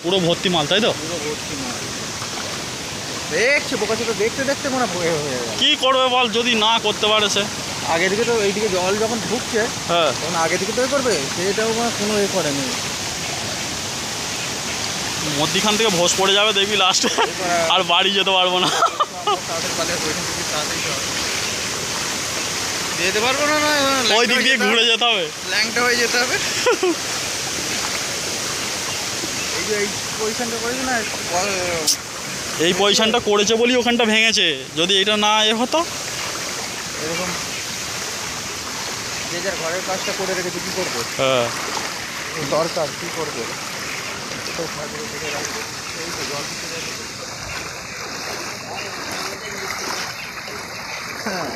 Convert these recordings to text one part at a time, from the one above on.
পুরো ভর্তি মাল, তাই তো? পুরো ভর্তি মাল দেখছে, বোকা ছোটো দেখতে দেখতে মনে হয়ে যাবে। কী করবে বল যদি না করতে পারে সে? আগে দিকে তো এইদিকে জল যখন ঢুকছে, হ্যাঁ, তখন আগে দিকে তো করবে, সেটাও কোনো করেনি। মধ্যিখান থেকে ভোজ পড়ে যাবে দেখবি লাস্টে, আর বাড়ি যেতে পারবো না। যেতে পারবো না, ওই দিক দিয়ে ঘুরে যেতে হবে, ল্যাংটা হয়ে যেতে হবে। এই যে এই পজিশনটা করেছে না, এই পজিশনটা করেছে বলি ওখানটা ভেঙেছে, যদি এটা না হতো। এরকম যে যার ঘরের কাজটা করে রেখেছে, কী করবে? হ্যাঁ, দরকার কী করবে? এই তো জল দিতে যাবে। হ্যাঁ,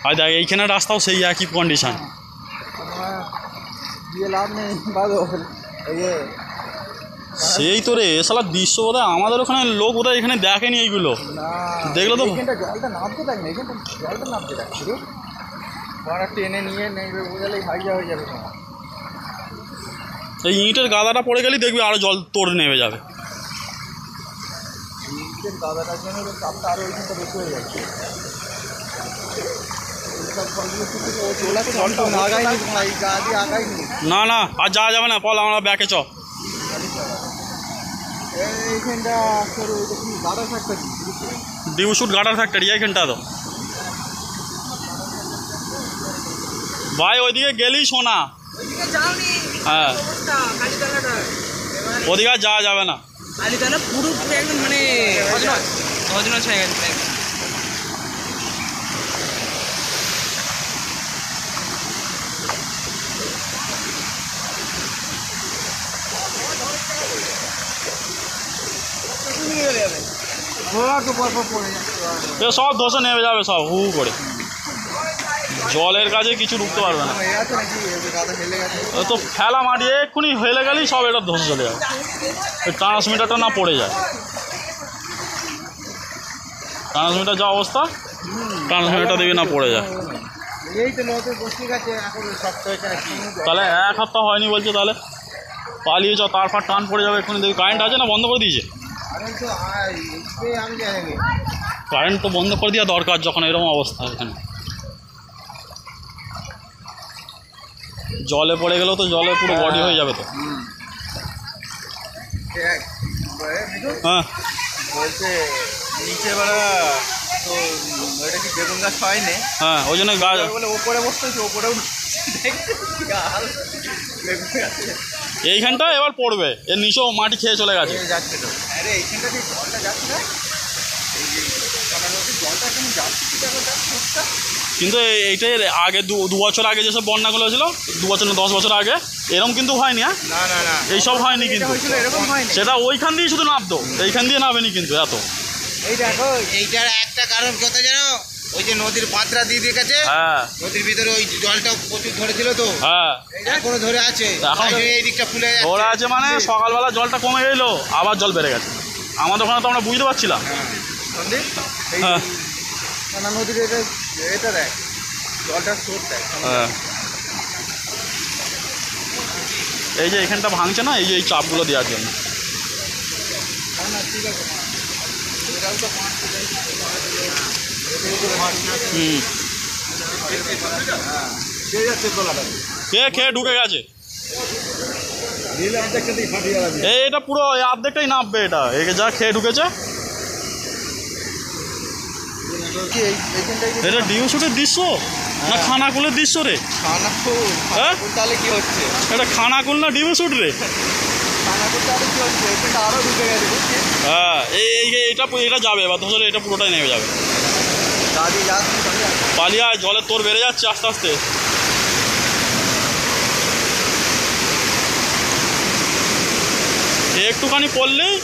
আর দেখ এইখানে রাস্তাও সেই একই কন্ডিশন। দিয়ে লাভ নেই বাদল। সেই তো রে, শালা দৃশ্য বোধহয় আমাদের ওখানে লোক বোধহয় এখানে দেখেনি এইগুলো। দেখলো তো, এখানটা জলটা নামতে দেখ না, এখানটা জলটা নামতে দেখ শুধু বড় টেনে নিয়ে নেবে, বোঝালেই হাইজা হয়ে যাবে তোমার। এই ইঁটের গাদাটা পড়ে গেলেই দেখবি আরো জল তোড়ে নেমে যাবে। ইটের গাদাটার জন্য চাপটা আরও ওইখানটা বেশি হয়ে যাচ্ছে। না না, আর যাওয়া যাবে না, পল আমরা ব্যাকে চ। এইখানটা গাডার ফ্যাক্টরি, ডিউশুট গাডার ফ্যাক্টরি এইখানটা তো ভাই, ওইদিকে গেলেই শোনা। হ্যাঁ, ওদিকে আর যাওয়া যাবে না। পুরো একদম মানে হজনজ হয়ে গেছে। সব ধসে নেমে যাবে সব হু করে, জলের কাছে কিছু ঢুকতে পারবে না। তো ফেলা মাটি এক্ষুনি হেলে গেলেই সব এটা ধসে চলে যাবে, ওই ট্রান্সমিটারটা না পড়ে যায়। ট্রান্সমিটার যা অবস্থা, ট্রান্সমিটারটা দেখবি না পড়ে যায়। তাহলে 1 সপ্তাহ হয়নি বলছে, তাহলে পালিয়ে যাও, তারপর টান পড়ে যাবে এক্ষুনি দেখবি। কারেন্ট আছে না বন্ধ করে দিয়েছে? কারেন্ট তো বন্ধ করে দেওয়া দরকার যখন এরকম অবস্থা। এখানে জলে পড়ে গেলেও তো জলে পুরো বডি হয়ে যাবে তো। হ্যাঁ, বলছে নিচে বেড়া তো ওইটা কি বেগুন গাছ হয়নি? হ্যাঁ, ওই জন্য গাছ বলে ওপরে বসতে হচ্ছে, ওপরেও এইখানটা এবার পড়বে, এর নিচেও মাটি খেয়ে চলে গেছে। যাচ্ছে তো, আরে এইখানটা দিয়ে জলটা যাচ্ছে না, এই যে জলটা এখন যাচ্ছে, কিন্তু এইটাই আগে 2 বছর আগে যেসব বন্যাগুলো হয়েছিল, 2 বছর না 10 বছর আগে, এরকম কিন্তু হয়নি। হ্যাঁ, না না না, এইসব হয়নি কিন্তু, এরকম হয়নি। সেটা ওইখান দিয়ে শুধু নামতো, এইখান দিয়ে নামেনি কিন্তু এত। এই দেখো, এইটার একটা কারণ কত জানো, ওই যে নদীর পাত্রা দিয়ে গেছে। হ্যাঁ, নদীর ভিতরে ওই জলটা প্রচুর ধরেছিল তো। হ্যাঁ, এখনো ধরে আছে, এখন এই দিকটা ফুলে ধরে আছে, মানে সকালবেলা জলটা কমে গেলো, আবার জল বেড়ে গেছে। আমাদের ওখানে তো আমরা বুঝতে পারছিলাম। হ্যাঁ, না নদীর এটা দেখ, জলটা স্রোত দেখ। হ্যাঁ, এই যে এখানটা ভাঙছে না, এই যে এই চাপগুলো দেওয়ার জন্য। খেয়ে ঢুকে গেছে, এটা পুরো অর্ধেকটাই নামবে, এটা যা খেয়ে ঢুকেছে। এটা ডিউশুটের দৃশ্য না খানাকুলের দৃশ্য রে? হ্যাঁ, তাহলে কি হচ্ছে, এটা খানাকুল না ডিউশুট রে? হ্যাঁ, এটা যাবে এবার ধরে, এটা পুরোটাই নেমে যাবে। পালিয়া জলের তোর বেড়ে যাচ্ছে আস্তে আস্তে। একটুখানি পড়লেই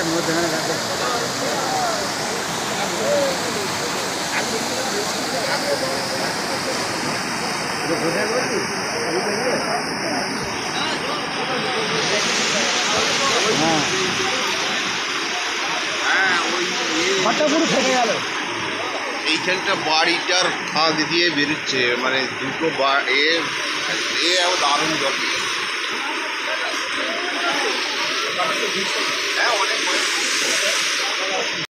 একটা মধ্যে পুরো থেকে গেল। এইখানটা বাড়িটার ফাঁক দিয়ে বেরোচ্ছে, মানে দুটো দারুণ জল। হ্যাঁ, অনেক